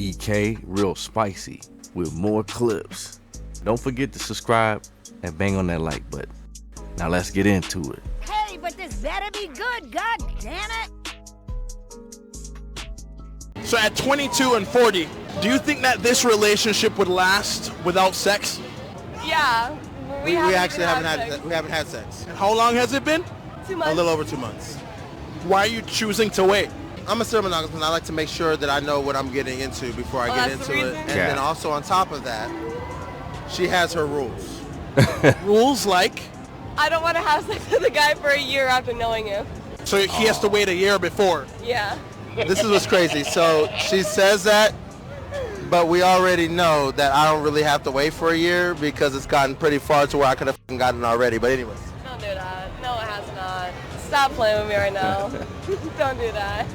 EK real spicy with more clips. Don't forget to subscribe and bang on that like button. Now let's get into it. Hey, but this better be good, god damn it! So at 22 and 40, do you think that this relationship would last without sex? Yeah. We actually haven't had sex. And how long has it been? 2 months. A little over 2 months. Why are you choosing to wait? I'm a serial monogamist and I like to make sure that I know what I'm getting into before I get that's the into it. reason? And then also on top of that, she has her rules. Rules like? I don't want to have sex with a guy for a year after knowing him. So he has to wait a year before. Yeah. This is what's crazy. So she says that, but we already know that I don't really have to wait for a year because it's gotten pretty far to where I could have gotten already. But anyways. Don't do that. No, it has not. Stop playing with me right now. Don't do that.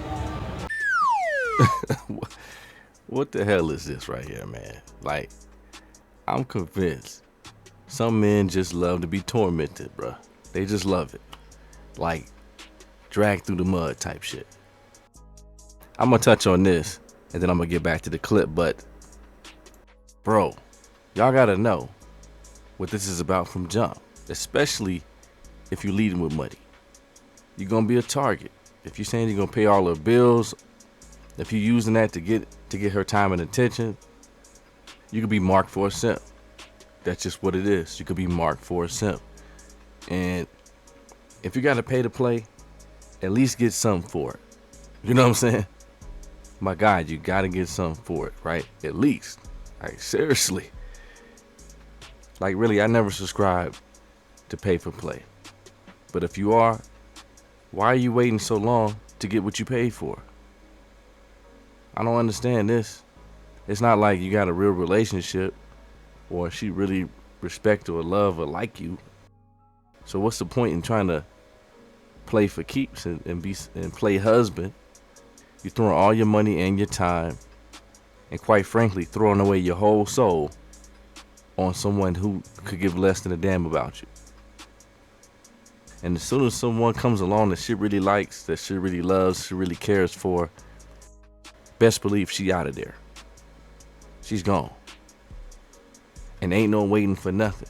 What the hell is this right here, man? Like, I'm convinced some men just love to be tormented, bruh. They just love it. Like, dragged through the mud type shit. I'm gonna touch on this, and then I'm gonna get back to the clip, but, bro, y'all gotta know what this is about from jump, especially if you're leading with money. You're gonna be a target. If you're saying you're gonna pay all her bills, if you're using that to get her time and attention, you could be marked for a simp. That's just what it is. You could be marked for a simp. And if you gotta pay to play, at least get something for it. You know what I'm saying? My God, you gotta get something for it, right? At least. Like, seriously. Like, really, I never subscribed to pay for play. But if you are, why are you waiting so long to get what you paid for? I don't understand this. It's not like you got a real relationship or she really respect or love or like you. So what's the point in trying to play for keeps and play husband? You're throwing all your money and your time and, quite frankly, throwing away your whole soul on someone who could give less than a damn about you. And as soon as someone comes along that she really likes, that she really loves, she really cares for, best believe she out of there. She's gone. And ain't no waiting for nothing.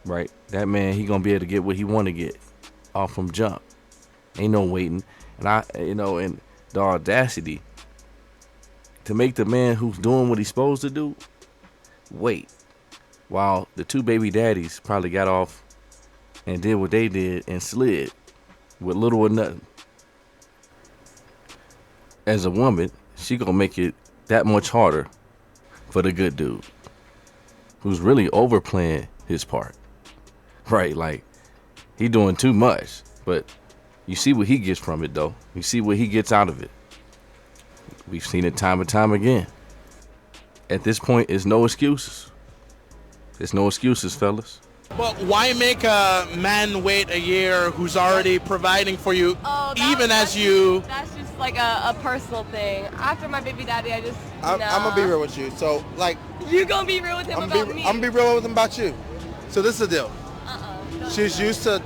Right? That man, he gonna be able to get what he want to get off from jump. Ain't no waiting. And and the audacity to make the man who's doing what he's supposed to do wait, while the two baby daddies probably got off and did what they did and slid with little or nothing. As a woman, she gonna make it that much harder for the good dude who's really overplaying his part. Right? Like, he doing too much, but you see what he gets from it, though. You see what he gets out of it. We've seen it time and time again. At this point, it's no excuses. There's no excuses, fellas. But why make a man wait a year who's already providing for you, that's just like a personal thing. After my baby daddy, I'm gonna be real with you. So, like, you gonna be real with him about me? I'm gonna be real with him about you. So this is the deal. She's used to,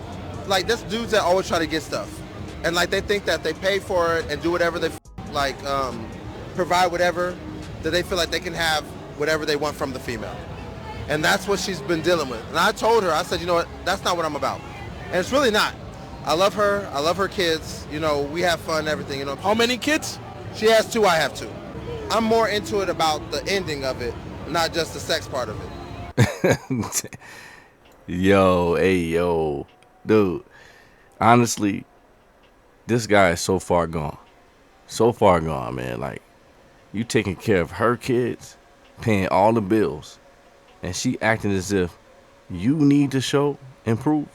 like, this dudes that always try to get stuff, and like they think that they pay for it and do whatever they like, provide whatever, that they feel like they can have whatever they want from the female. And that's what she's been dealing with. And I told her, I said, you know what, that's not what I'm about. And it's really not. I love her. I love her kids. You know, we have fun, everything. You know. How many kids? She has 2, I have 2. I'm more into it about the ending of it, not just the sex part of it. Yo, dude. Honestly, this guy is so far gone. So far gone, man. Like, you taking care of her kids, paying all the bills, and she acting as if you need to show and prove.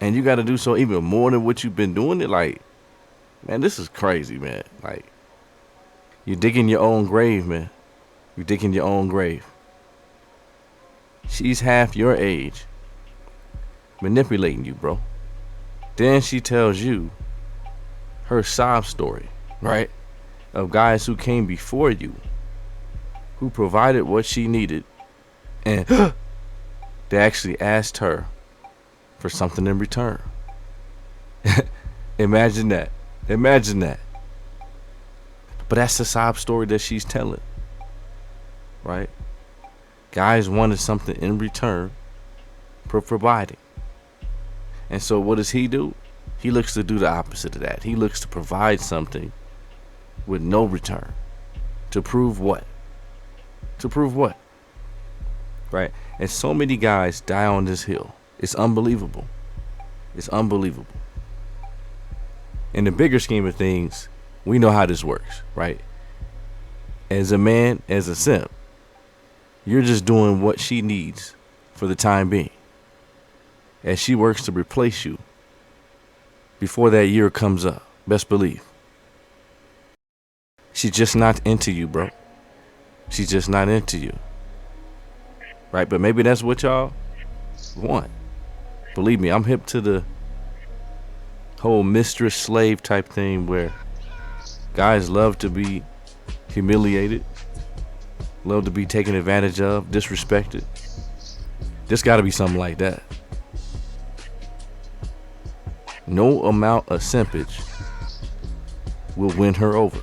And you got to do so even more than what you've been doing it. Like, man, this is crazy, man. Like, you're digging your own grave, man. You're digging your own grave. She's half your age, manipulating you, bro. Then she tells you her sob story, right? Of guys who came before you, who provided what she needed, and they actually asked her for something in return. Imagine that. Imagine that. But that's the sob story that she's telling, right? Guys wanted something in return for providing. And so what does he do? He looks to do the opposite of that. He looks to provide something with no return. To prove what? To prove what? Right? And so many guys die on this hill. It's unbelievable. It's unbelievable. In the bigger scheme of things, we know how this works, right? As a man, as a simp, you're just doing what she needs for the time being. As she works to replace you before that year comes up, best believe. She's just not into you, bro. She's just not into you. Right? But maybe that's what y'all want. Believe me, I'm hip to the whole mistress-slave type thing where guys love to be humiliated, love to be taken advantage of, disrespected. There's got to be something like that. No amount of simpage will win her over.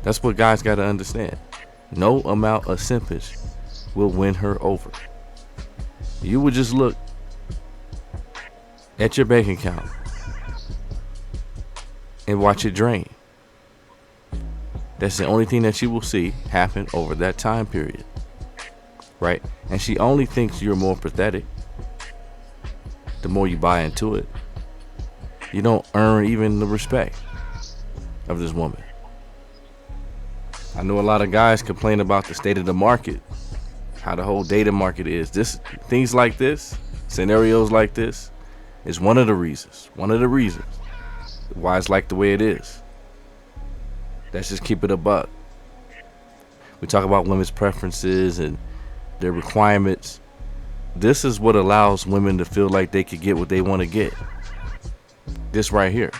That's what guys got to understand. No amount of simpage will win her over. You would just look at your bank account and watch it drain. That's the only thing that you will see happen over that time period. Right? And she only thinks you're more pathetic the more you buy into it. You don't earn even the respect of this woman. I know a lot of guys complain about the state of the market, how the whole dating market is. Things like this, scenarios like this, is one of the reasons why it's like the way it is. Let's just keep it a buck. We talk about women's preferences and their requirements. This is what allows women to feel like they could get what they want to get. This right here.